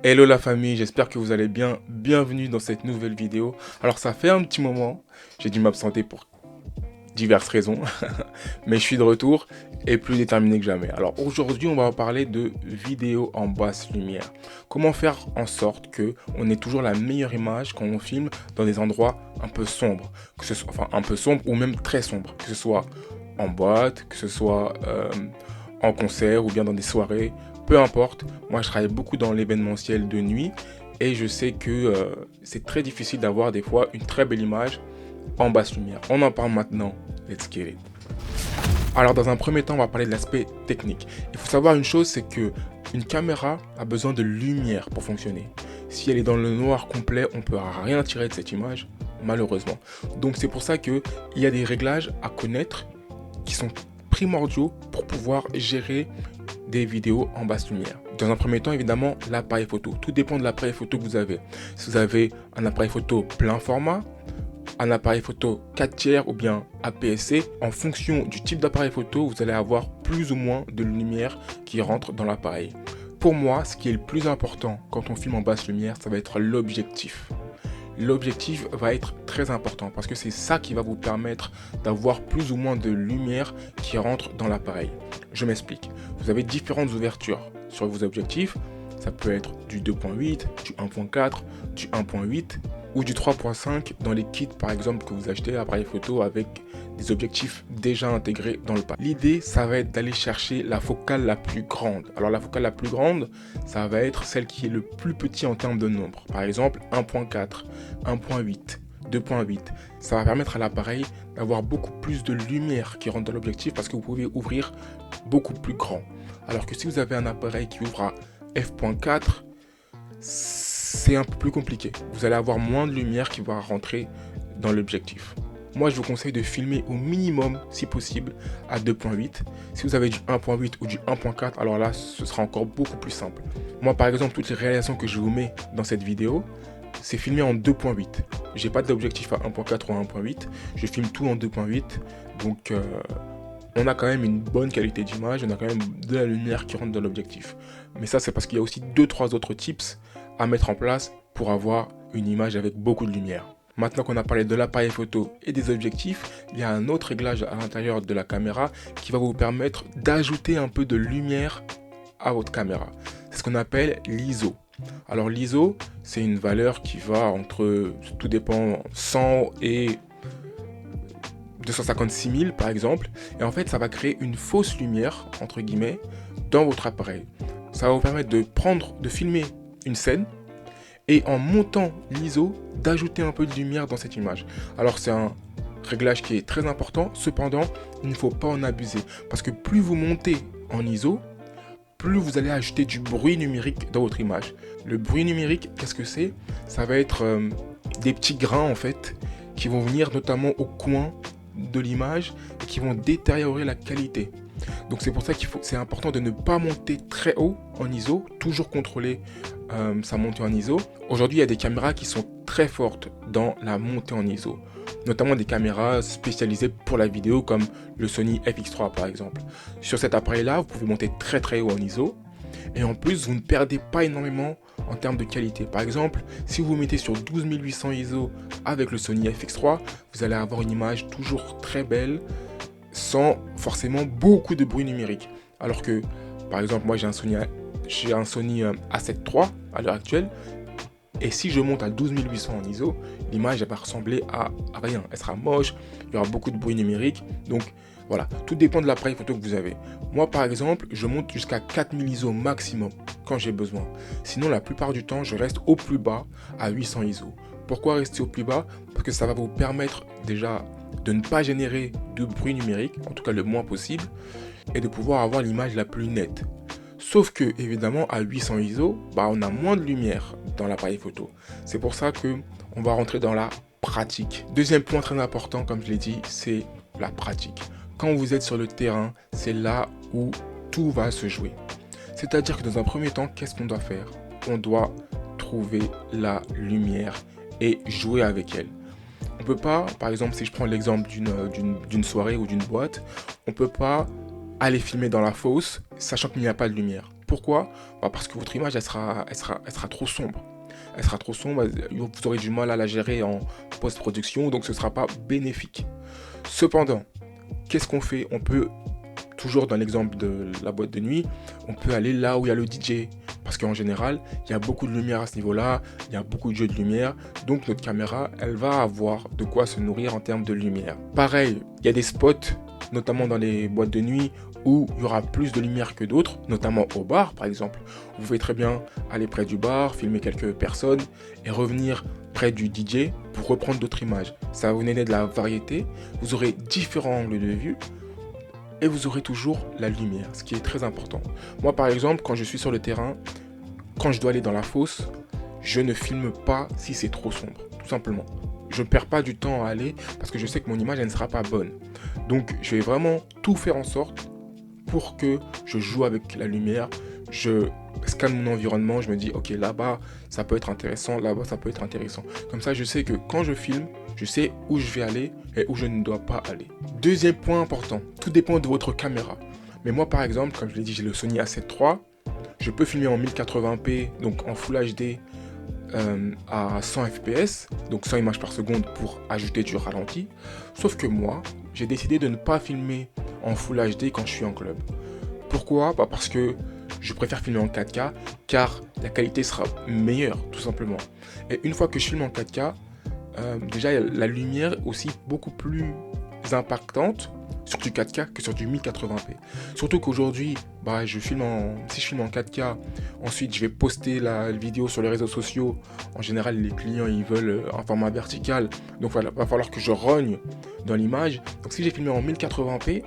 Hello la famille, j'espère que vous allez bien. Bienvenue dans cette nouvelle vidéo. Alors ça fait un petit moment, j'ai dû m'absenter pour diverses raisons, mais je suis de retour et plus déterminé que jamais. Alors aujourd'hui, on va parler de vidéo en basse lumière. Comment faire en sorte que on ait toujours la meilleure image quand on filme dans des endroits un peu sombres, que ce soit un peu sombre ou même très sombre, que ce soit en boîte, que ce soit en concert ou bien dans des soirées, peu importe. Moi, je travaille beaucoup dans l'événementiel de nuit et je sais que c'est très difficile d'avoir des fois une très belle image en basse lumière. On en parle maintenant. Let's get it. Alors, dans un premier temps, on va parler de l'aspect technique. Il faut savoir une chose, c'est que une caméra a besoin de lumière pour fonctionner. Si elle est dans le noir complet, on ne peut rien tirer de cette image, malheureusement. Donc, c'est pour ça qu'il y a des réglages à connaître qui sont primordiaux pour pouvoir gérer des vidéos en basse lumière. Dans un premier temps, évidemment, l'appareil photo. Tout dépend de l'appareil photo que vous avez. Si vous avez un appareil photo plein format, un appareil photo 4 tiers ou bien APS-C, en fonction du type d'appareil photo, vous allez avoir plus ou moins de lumière qui rentre dans l'appareil. Pour moi, ce qui est le plus important quand on filme en basse lumière, ça va être l'objectif. L'objectif va être très important parce que c'est ça qui va vous permettre d'avoir plus ou moins de lumière qui rentre dans l'appareil. Je m'explique. Vous avez différentes ouvertures sur vos objectifs. Ça peut être du 2.8, du 1.4, du 1.8 ou du 3.5 dans les kits par exemple que vous achetez appareil photo avec des objectifs déjà intégrés dans le pack. L'idée, ça va être d'aller chercher la focale la plus grande. Alors la focale la plus grande, ça va être celle qui est le plus petit en termes de nombre. Par exemple 1.4, 1.8, 2.8. Ça va permettre à l'appareil d'avoir beaucoup plus de lumière qui rentre dans l'objectif parce que vous pouvez ouvrir beaucoup plus grand. Alors que si vous avez un appareil qui ouvre à f.4, c'est un peu plus compliqué. Vous allez avoir moins de lumière qui va rentrer dans l'objectif. Moi, je vous conseille de filmer au minimum, si possible, à 2.8. Si vous avez du 1.8 ou du 1.4, alors là, ce sera encore beaucoup plus simple. Moi, par exemple, toutes les réalisations que je vous mets dans cette vidéo, c'est filmé en 2.8. J'ai pas d'objectif à 1.4 ou à 1.8. Je filme tout en 2.8. Donc, on a quand même une bonne qualité d'image. On a quand même de la lumière qui rentre dans l'objectif. Mais ça, c'est parce qu'il y a aussi 2-3 autres tips à mettre en place pour avoir une image avec beaucoup de lumière. Maintenant qu'on a parlé de l'appareil photo et des objectifs, il y a un autre réglage à l'intérieur de la caméra qui va vous permettre d'ajouter un peu de lumière à votre caméra. C'est ce qu'on appelle l'ISO. Alors l'ISO, c'est une valeur qui va entre, tout dépend, 100 et 256 000 par exemple. Et en fait, ça va créer une fausse lumière, entre guillemets, dans votre appareil. Ça va vous permettre de filmer une scène et en montant l'ISO, d'ajouter un peu de lumière dans cette image. Alors c'est un réglage qui est très important, cependant, il ne faut pas en abuser. Parce que plus vous montez en ISO, plus vous allez ajouter du bruit numérique dans votre image. Le bruit numérique, qu'est-ce que c'est? Ça va être des petits grains en fait, qui vont venir notamment au coin de l'image et qui vont détériorer la qualité. Donc c'est pour ça c'est important de ne pas monter très haut en ISO, toujours contrôler sa montée en ISO. Aujourd'hui, il y a des caméras qui sont très fortes dans la montée en ISO, notamment des caméras spécialisées pour la vidéo comme le Sony FX3 par exemple. Sur cet appareil-là, vous pouvez monter très très haut en ISO et en plus, vous ne perdez pas énormément en termes de qualité. Par exemple, si vous mettez sur 12800 ISO avec le Sony FX3, vous allez avoir une image toujours très belle sans forcément beaucoup de bruit numérique. Alors que, par exemple, moi j'ai un Sony A7 III à l'heure actuelle, et si je monte à 12800 en ISO, l'image elle va ressembler à rien. Elle sera moche, il y aura beaucoup de bruit numérique. Donc voilà, tout dépend de l'appareil photo que vous avez. Moi par exemple, je monte jusqu'à 4000 ISO maximum quand j'ai besoin. Sinon, la plupart du temps, je reste au plus bas à 800 ISO. Pourquoi rester au plus bas? Parce que ça va vous permettre déjà de ne pas générer de bruit numérique, en tout cas le moins possible, et de pouvoir avoir l'image la plus nette. Sauf que, évidemment, à 800 ISO, on a moins de lumière dans l'appareil photo. C'est pour ça que on va rentrer dans la pratique. Deuxième point très important, comme je l'ai dit, c'est la pratique. Quand vous êtes sur le terrain, c'est là où tout va se jouer. C'est-à-dire que dans un premier temps, qu'est-ce qu'on doit faire? On doit trouver la lumière et jouer avec elle. On peut pas, par exemple, si je prends l'exemple d'une soirée ou d'une boîte, on peut pas aller filmer dans la fosse, sachant qu'il n'y a pas de lumière. Pourquoi? Parce que votre image, elle sera trop sombre. Elle sera trop sombre, vous aurez du mal à la gérer en post-production, donc ce ne sera pas bénéfique. Cependant, qu'est-ce qu'on fait? On peut, toujours dans l'exemple de la boîte de nuit, on peut aller là où il y a le DJ. Parce qu'en général, il y a beaucoup de lumière à ce niveau-là, il y a beaucoup de jeux de lumière, donc notre caméra, elle va avoir de quoi se nourrir en termes de lumière. Pareil, il y a des spots, notamment dans les boîtes de nuit, où il y aura plus de lumière que d'autres, notamment au bar par exemple. Vous pouvez très bien aller près du bar, filmer quelques personnes et revenir près du DJ pour reprendre d'autres images. Ça va vous donner de la variété, vous aurez différents angles de vue et vous aurez toujours la lumière, ce qui est très important. Moi par exemple, quand je suis sur le terrain, quand je dois aller dans la fosse, je ne filme pas si c'est trop sombre, tout simplement. Je ne perds pas du temps à aller parce que je sais que mon image elle ne sera pas bonne. Donc je vais vraiment tout faire en sorte pour que je joue avec la lumière, je scanne mon environnement, je me dis ok là-bas ça peut être intéressant, là-bas ça peut être intéressant. Comme ça je sais que quand je filme, je sais où je vais aller et où je ne dois pas aller. Deuxième point important, tout dépend de votre caméra. Mais moi par exemple, comme je l'ai dit, j'ai le Sony A7 III, je peux filmer en 1080p, donc en Full HD à 100 fps, donc 100 images par seconde pour ajouter du ralenti. Sauf que moi, j'ai décidé de ne pas filmer en Full HD quand je suis en club. Pourquoi? Parce que je préfère filmer en 4K car la qualité sera meilleure tout simplement. Et une fois que je filme en 4K, déjà la lumière est aussi beaucoup plus impactante sur du 4K que sur du 1080p. Surtout qu'aujourd'hui, si je filme en 4K, ensuite je vais poster la vidéo sur les réseaux sociaux. En général, les clients ils veulent un format vertical, donc voilà, va falloir que je rogne dans l'image. Donc si j'ai filmé en 1080p,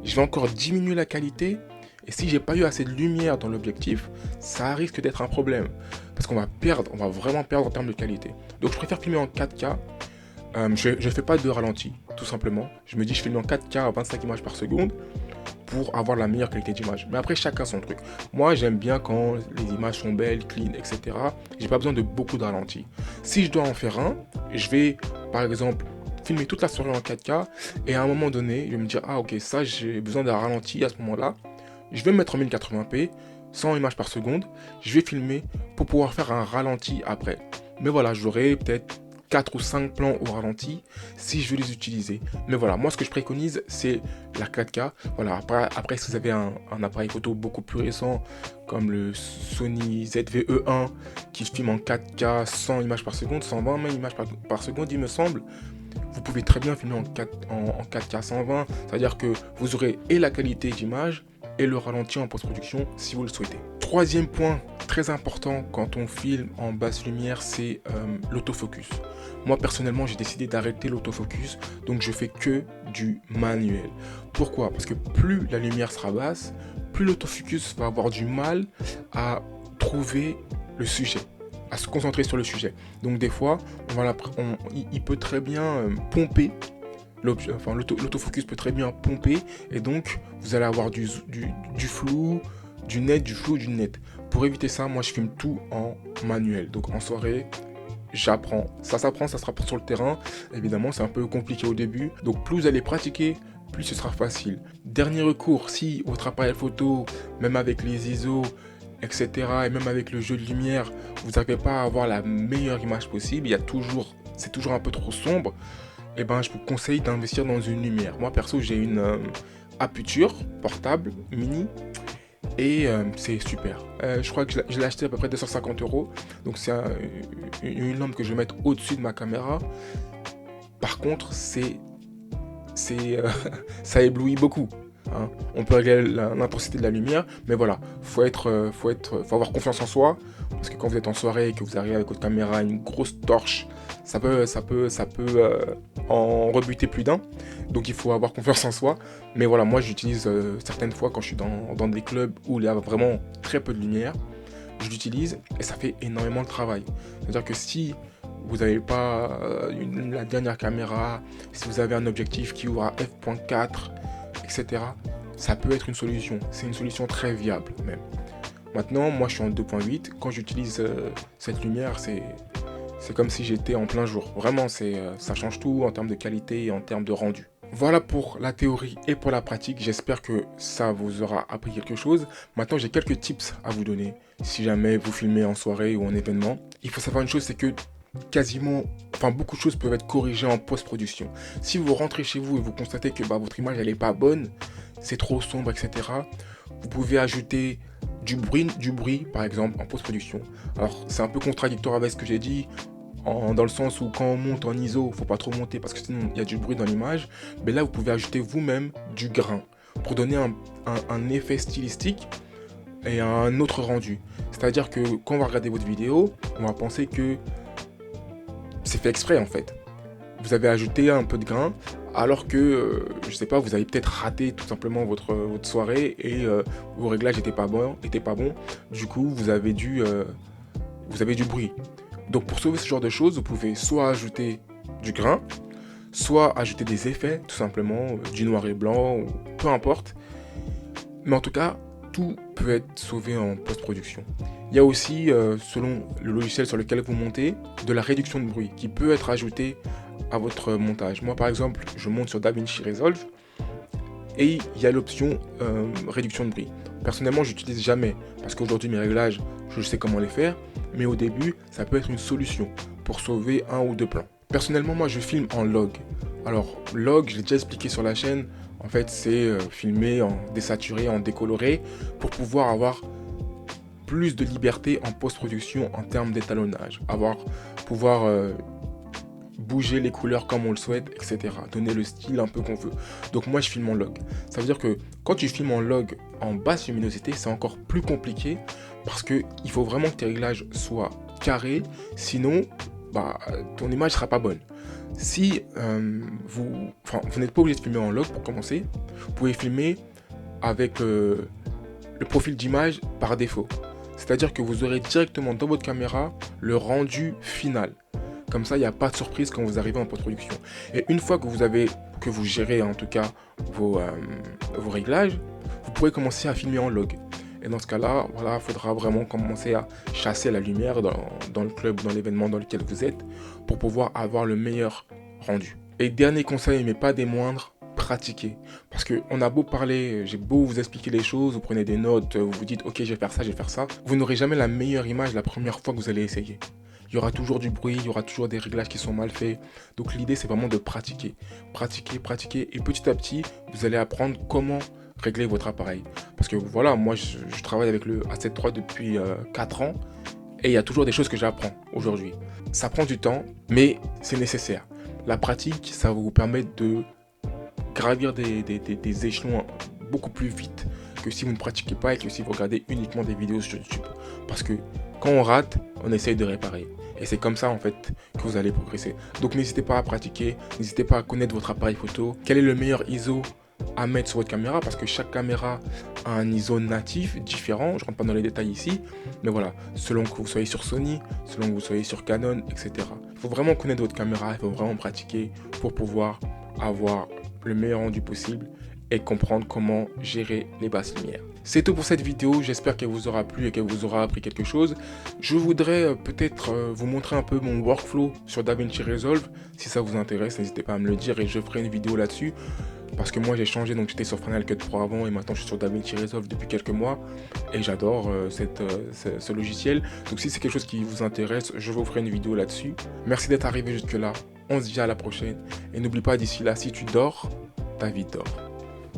je vais encore diminuer la qualité. Et si j'ai pas eu assez de lumière dans l'objectif, ça risque d'être un problème. Parce qu'on va vraiment perdre en termes de qualité. Donc je préfère filmer en 4K. Je ne fais pas de ralenti, tout simplement. Je me dis je filme en 4K à 25 images par seconde pour avoir la meilleure qualité d'image. Mais après, chacun son truc. Moi, j'aime bien quand les images sont belles, clean, etc. J'ai pas besoin de beaucoup de ralenti. Si je dois en faire un, je vais, par exemple, filmer toute la soirée en 4K et à un moment donné, je vais me dire ah ok, ça j'ai besoin d'un ralenti à ce moment-là. Je vais me mettre en 1080p, 100 images par seconde. Je vais filmer pour pouvoir faire un ralenti après. Mais voilà, j'aurai peut-être 4 ou 5 plans au ralenti si je veux les utiliser. Mais voilà, moi ce que je préconise, c'est la 4K. Voilà, après si vous avez un appareil photo beaucoup plus récent, comme le Sony ZV-E1, qui filme en 4K 100 images par seconde, 120 même images par seconde, il me semble, vous pouvez très bien filmer en 4K 120, c'est-à-dire que vous aurez et la qualité d'image, et le ralenti en post-production si vous le souhaitez. Troisième point très important quand on filme en basse lumière, c'est l'autofocus. Moi personnellement j'ai décidé d'arrêter l'autofocus, donc je fais que du manuel. Pourquoi? Parce que plus la lumière sera basse, plus l'autofocus va avoir du mal à trouver le sujet, à se concentrer sur le sujet. Donc des fois, il peut très bien pomper. L'autofocus peut très bien pomper et donc vous allez avoir du flou, du net, du flou, du net. Pour éviter ça, moi je filme tout en manuel. Donc en soirée, j'apprends. Ça s'apprend, ça se rapprend sur le terrain. Évidemment, c'est un peu compliqué au début. Donc plus vous allez pratiquer, plus ce sera facile. Dernier recours, si votre appareil photo, même avec les ISO, etc., et même avec le jeu de lumière, vous n'arrivez pas à avoir la meilleure image possible, c'est toujours un peu trop sombre, je vous conseille d'investir dans une lumière. Moi perso, j'ai une Aputure portable mini et c'est super. Je crois que je l'ai acheté à peu près 250 €. Donc c'est une lampe que je vais mettre au-dessus de ma caméra. Par contre, ça éblouit beaucoup. Hein. On peut régler l'intensité de la lumière, mais voilà, faut avoir confiance en soi, parce que quand vous êtes en soirée et que vous arrivez avec votre caméra, une grosse torche, ça peut en rebuter plus d'un. Donc il faut avoir confiance en soi. Mais voilà, moi j'utilise certaines fois quand je suis dans des clubs où il y a vraiment très peu de lumière, je l'utilise et ça fait énormément de travail. C'est-à-dire que si vous n'avez pas la dernière caméra, si vous avez un objectif qui ouvre à f.4, etc., ça peut être une solution. C'est une solution très viable même. Maintenant, moi je suis en 2.8. Quand j'utilise cette lumière, c'est comme si j'étais en plein jour. Vraiment, ça change tout en termes de qualité et en termes de rendu. Voilà pour la théorie et pour la pratique. J'espère que ça vous aura appris quelque chose. Maintenant, j'ai quelques tips à vous donner si jamais vous filmez en soirée ou en événement. Il faut savoir une chose, c'est que beaucoup de choses peuvent être corrigées en post-production. Si vous rentrez chez vous et vous constatez que votre image elle est pas bonne, c'est trop sombre, etc. Vous pouvez ajouter du bruit par exemple en post-production. Alors c'est un peu contradictoire avec ce que j'ai dit, dans le sens où quand on monte en ISO, faut pas trop monter parce que sinon il y a du bruit dans l'image. Mais là vous pouvez ajouter vous-même du grain pour donner un effet stylistique et un autre rendu. C'est-à-dire que quand on va regarder votre vidéo, on va penser que c'est fait exprès en fait. Vous avez ajouté un peu de grain alors que, je sais pas, vous avez peut-être raté tout simplement votre soirée et vos réglages n'étaient pas bons. Du coup, vous avez du bruit. Donc pour sauver ce genre de choses, vous pouvez soit ajouter du grain, soit ajouter des effets, tout simplement, du noir et blanc, ou peu importe. Mais en tout cas, tout peut être sauvé en post-production. Il y a aussi, selon le logiciel sur lequel vous montez, de la réduction de bruit qui peut être ajoutée à votre montage. Moi par exemple, je monte sur DaVinci Resolve et il y a l'option réduction de bruit. Personnellement, je n'utilise jamais parce qu'aujourd'hui mes réglages, je sais comment les faire, mais au début, ça peut être une solution pour sauver un ou deux plans. Personnellement, moi je filme en log. Alors log, je l'ai déjà expliqué sur la chaîne, en fait c'est filmer en désaturé, en décoloré pour pouvoir avoir plus de liberté en post-production en termes d'étalonnage, pouvoir bouger les couleurs comme on le souhaite, etc. Donner le style un peu qu'on veut. Donc moi je filme en log. Ça veut dire que quand tu filmes en log en basse luminosité, c'est encore plus compliqué parce que il faut vraiment que tes réglages soient carrés, sinon ton image sera pas bonne. Si vous n'êtes pas obligé de filmer en log pour commencer, vous pouvez filmer avec le profil d'image par défaut. C'est-à-dire que vous aurez directement dans votre caméra le rendu final. Comme ça, il n'y a pas de surprise quand vous arrivez en post-production. Et une fois que vous gérez en tout cas vos réglages, vous pourrez commencer à filmer en log. Et dans ce cas-là, il faudra vraiment commencer à chasser la lumière dans le club, dans l'événement dans lequel vous êtes, pour pouvoir avoir le meilleur rendu. Et dernier conseil, mais pas des moindres, pratiquer. Parce qu'on a beau parler, j'ai beau vous expliquer les choses, vous prenez des notes, vous vous dites ok, je vais faire ça, vous n'aurez jamais la meilleure image la première fois que vous allez essayer. Il y aura toujours du bruit, il y aura toujours des réglages qui sont mal faits. Donc l'idée c'est vraiment de pratiquer. Pratiquer et petit à petit, vous allez apprendre comment régler votre appareil. Parce que voilà, moi je travaille avec le A7 III depuis 4 ans et il y a toujours des choses que j'apprends aujourd'hui. Ça prend du temps, mais c'est nécessaire. La pratique, ça va vous permettre de gravir des échelons beaucoup plus vite que si vous ne pratiquez pas et que si vous regardez uniquement des vidéos sur YouTube. Parce que quand on rate, on essaye de réparer. Et c'est comme ça en fait que vous allez progresser. Donc n'hésitez pas à pratiquer, n'hésitez pas à connaître votre appareil photo. Quel est le meilleur ISO à mettre sur votre caméra? Parce que chaque caméra a un ISO natif différent. Je ne rentre pas dans les détails ici. Mais voilà, selon que vous soyez sur Sony, selon que vous soyez sur Canon, etc. Il faut vraiment connaître votre caméra, il faut vraiment pratiquer pour pouvoir avoir le meilleur rendu possible et comprendre comment gérer les basses lumières. C'est tout pour cette vidéo, j'espère qu'elle vous aura plu et qu'elle vous aura appris quelque chose. Je voudrais peut-être vous montrer un peu mon workflow sur DaVinci Resolve. Si ça vous intéresse, n'hésitez pas à me le dire et je ferai une vidéo là-dessus. Parce que moi j'ai changé, donc j'étais sur Final Cut Pro avant et maintenant je suis sur DaVinci Resolve depuis quelques mois. Et j'adore ce logiciel. Donc si c'est quelque chose qui vous intéresse, je vous ferai une vidéo là-dessus. Merci d'être arrivé jusque là, on se dit à la prochaine. Et n'oublie pas d'ici là, si tu dors, ta vie dort.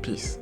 Peace.